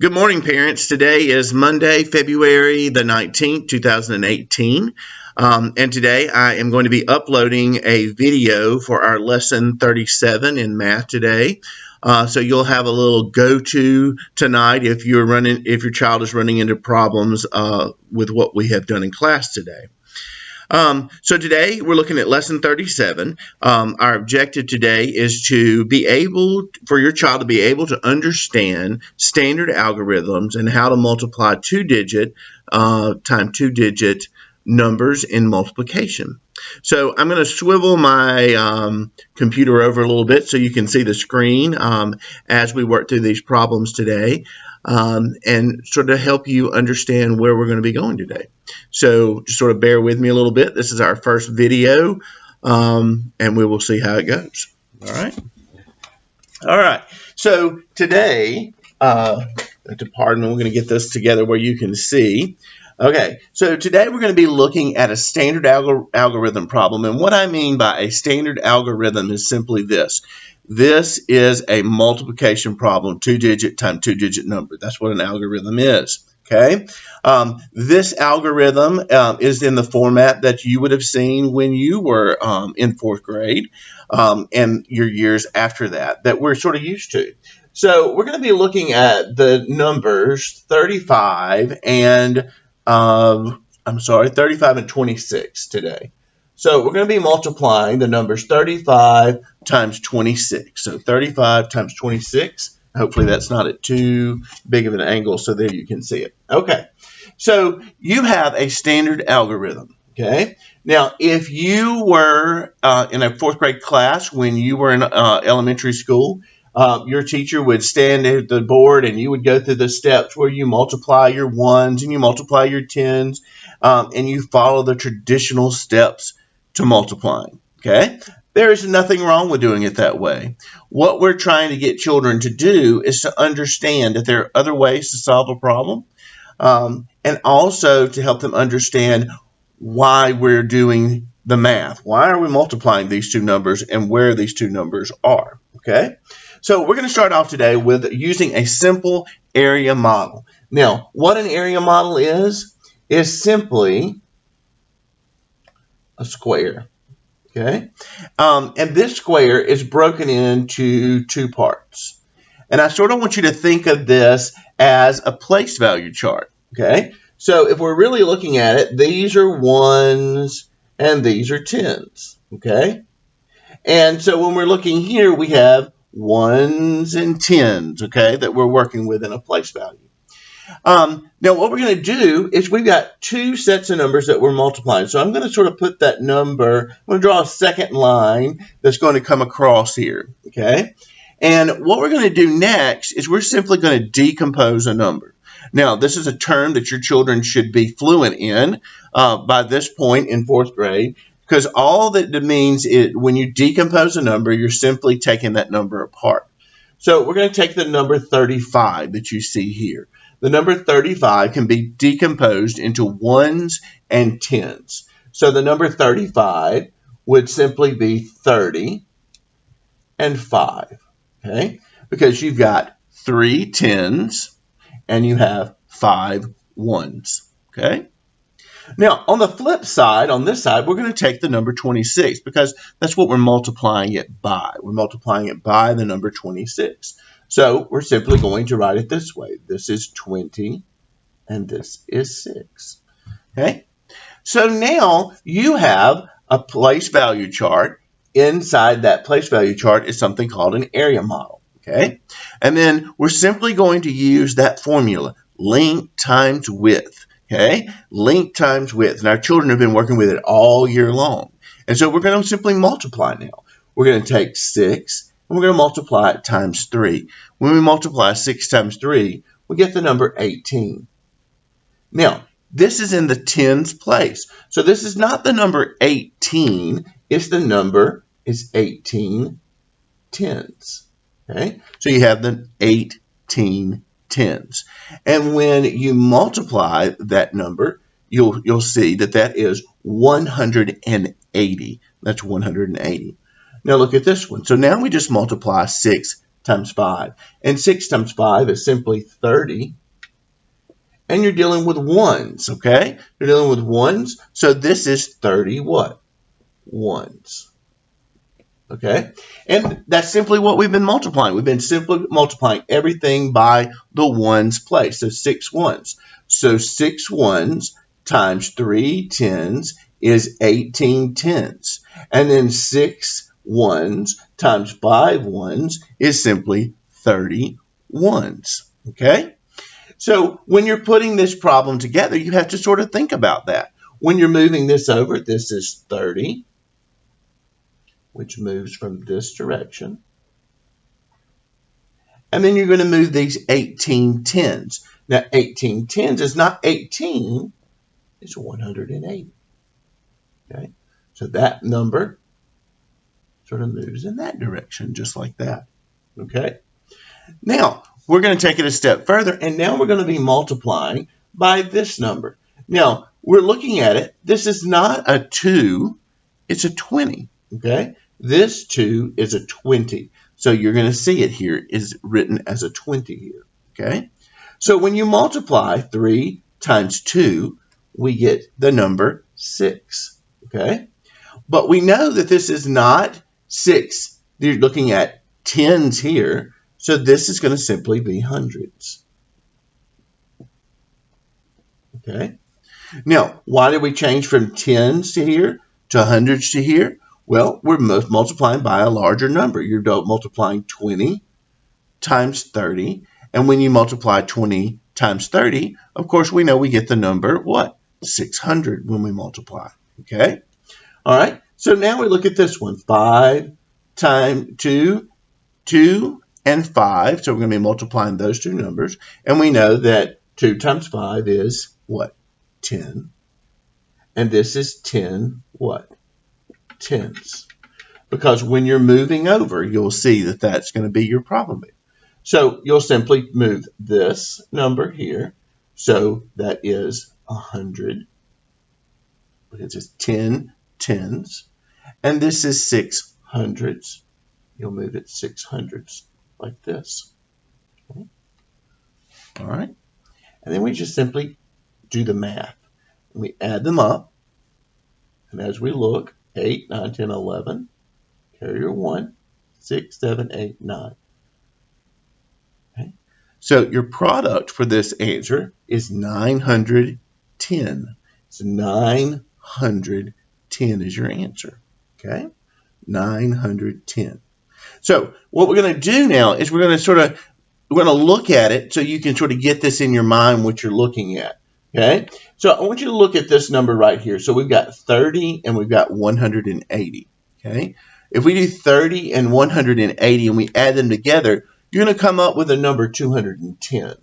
Good morning, parents. Today is Monday, February the 19th, 2018. And today I am going to be uploading a video for our lesson 37 in math today. So you'll have a little go-to tonight if your child is running into problems with what we have done in class today. So today we're looking at lesson 37. Our objective today is for your child to be able to understand standard algorithms and how to multiply two-digit times two-digit numbers in multiplication. So I'm going to swivel my computer over a little bit so you can see the screen as we work through these problems today. And sort of help you understand where we're going to be going today. So just sort of bear with me a little bit. This is our first video, and we will see how it goes. All right. So today, pardon me, we're going to get this together where you can see. Okay, so today we're going to be looking at a standard algorithm problem. And what I mean by a standard algorithm is simply this. This is a multiplication problem, two-digit times two-digit number. That's what an algorithm is, okay? This algorithm is in the format that you would have seen when you were in fourth grade and your years after that we're sort of used to. So we're going to be looking at the numbers 35 and 26 today. So we're going to be multiplying the numbers 35 times 26. So 35 times 26. Hopefully that's not at too big of an angle so there you can see it. Okay. So you have a standard algorithm. Okay. Now, if you were in a fourth grade class when you were in elementary school, your teacher would stand at the board and you would go through the steps where you multiply your ones and you multiply your tens and you follow the traditional steps to multiplying, okay? There is nothing wrong with doing it that way. What we're trying to get children to do is to understand that there are other ways to solve a problem and also to help them understand why we're doing the math. Why are we multiplying these two numbers and where these two numbers are, okay? So we're going to start off today with using a simple area model. Now, what an area model is simply a square, okay? And this square is broken into two parts. And I sort of want you to think of this as a place value chart, okay? So if we're really looking at it, these are ones and these are tens, okay? And so when we're looking here, we have ones and tens, okay, that we're working with in a place value. Now, what we're going to do is we've got two sets of numbers that we're multiplying. So I'm going to sort of put that number, I'm going to draw a second line that's going to come across here, okay? And what we're going to do next is we're simply going to decompose a number. Now, this is a term that your children should be fluent in by this point in fourth grade, because all that it means is when you decompose a number, you're simply taking that number apart. So we're going to take the number 35 that you see here. The number 35 can be decomposed into ones and tens. So the number 35 would simply be 30 and 5, okay? Because you've got 3 tens and you have 5 ones, okay? Now, on the flip side, on this side, we're going to take the number 26 because that's what we're multiplying it by. We're multiplying it by the number 26. So we're simply going to write it this way. This is 20 and this is 6. Okay? So now you have a place value chart. Inside that place value chart is something called an area model. Okay? And then we're simply going to use that formula, length times width. Okay? Length times width. And our children have been working with it all year long. And so we're going to simply multiply now. We're going to take 6 and we're going to multiply it times 3. When we multiply 6 times 3, we get the number 18. Now, this is in the tens place. So this is not the number 18. It's the number is 18 tens. Okay? So you have the 18 tens. And when you multiply that number, you'll see that that is 180. That's 180. Now look at this one. So now we just multiply 6 times 5. And 6 times 5 is simply 30. And you're dealing with ones, okay? You're dealing with ones, so this is 30 what? Ones. Okay? And that's simply what we've been multiplying. We've been simply multiplying everything by the ones place. So 6 ones. So 6 ones times 3 tens is 18 tens. And then 6 ones times 5 ones is simply 30 ones. Okay? So when you're putting this problem together, you have to sort of think about that. When you're moving this over, this is 30, which moves from this direction. And then you're going to move these 18 tens. Now, 18 tens is not 18, it's 180. Okay? So that number sort of moves in that direction, just like that. Okay? Now, we're going to take it a step further, and now we're going to be multiplying by this number. Now, we're looking at it. This is not a 2, it's a 20. Okay? This 2 is a 20. So you're going to see it here is written as a 20 here. Okay? So when you multiply 3 times 2, we get the number 6. Okay? But we know that this is not 6. You're looking at tens here. So this is going to simply be hundreds. Okay? Now, why did we change from tens to here to hundreds to here? Well, we're multiplying by a larger number. You're multiplying 20 times 30. And when you multiply 20 times 30, of course, we know we get the number, what? 600 when we multiply. Okay? All right? So now we look at this one. 5 times 2, 2, and 5. So we're going to be multiplying those two numbers. And we know that 2 times 5 is what? 10. And this is 10 what? Tens. Because when you're moving over, you'll see that that's going to be your problem. So you'll simply move this number here. So that is 100. Because it's 10 tens. And this is 6 hundreds. You'll move it 6 hundreds like this. Okay. All right. And then we just simply do the math. We add them up. And as we look, 8, 9, 10, 11, carry your 1, 6, 7, 8, 9. Okay. So your product for this answer is 910. It's 910 is your answer. Okay? 910. So what we're going to do now is we're going to look at it so you can sort of get this in your mind what you're looking at. Okay? So I want you to look at this number right here. So we've got 30 and we've got 180. Okay? If we do 30 and 180 and we add them together, you're going to come up with a number 210.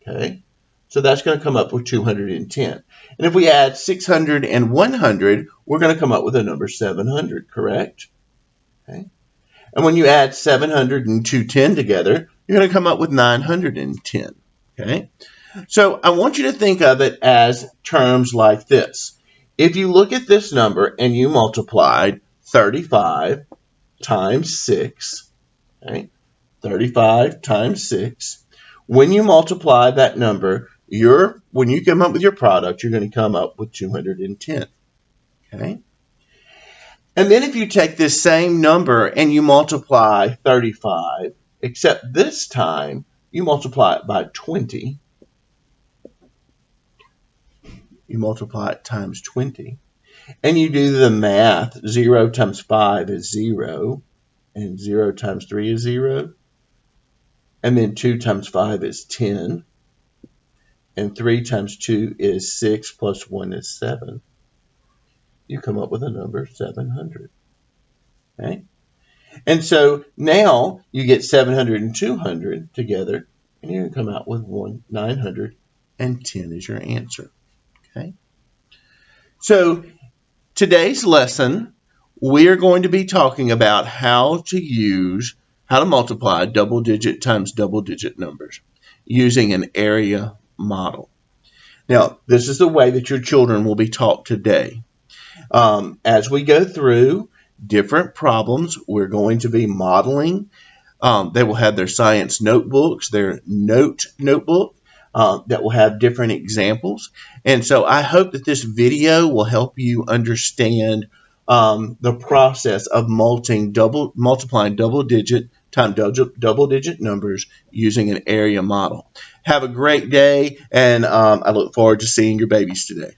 Okay? So that's going to come up with 210. And if we add 600 and 100, we're going to come up with a number 700, correct? Okay? And when you add 700 and 210 together, you're going to come up with 910. Okay? So I want you to think of it as terms like this. If you look at this number and you multiplied 35 times 6, okay? 35 times 6, when you multiply that number, when you come up with your product, you're going to come up with 210. Okay? And then if you take this same number and you multiply 35, except this time you multiply it by 20, you multiply it times 20, and you do the math. 0 times 5 is 0, and 0 times 3 is 0, and then 2 times 5 is 10, and 3 times 2 is 6, plus 1 is 7. You come up with a number 700. Okay? And so now you get 700 and 200 together, and you're going to come out with 910 is your answer. Okay? So today's lesson, we're going to be talking about how to multiply double-digit times double-digit numbers using an area model. Now, this is the way that your children will be taught today. As we go through different problems, we're going to be modeling They will have their science notebooks, their notebook that will have different examples. And so I hope that this video will help you understand the process of multiplying double-digit times double-digit numbers using an area model. Have a great day, and I look forward to seeing your babies today.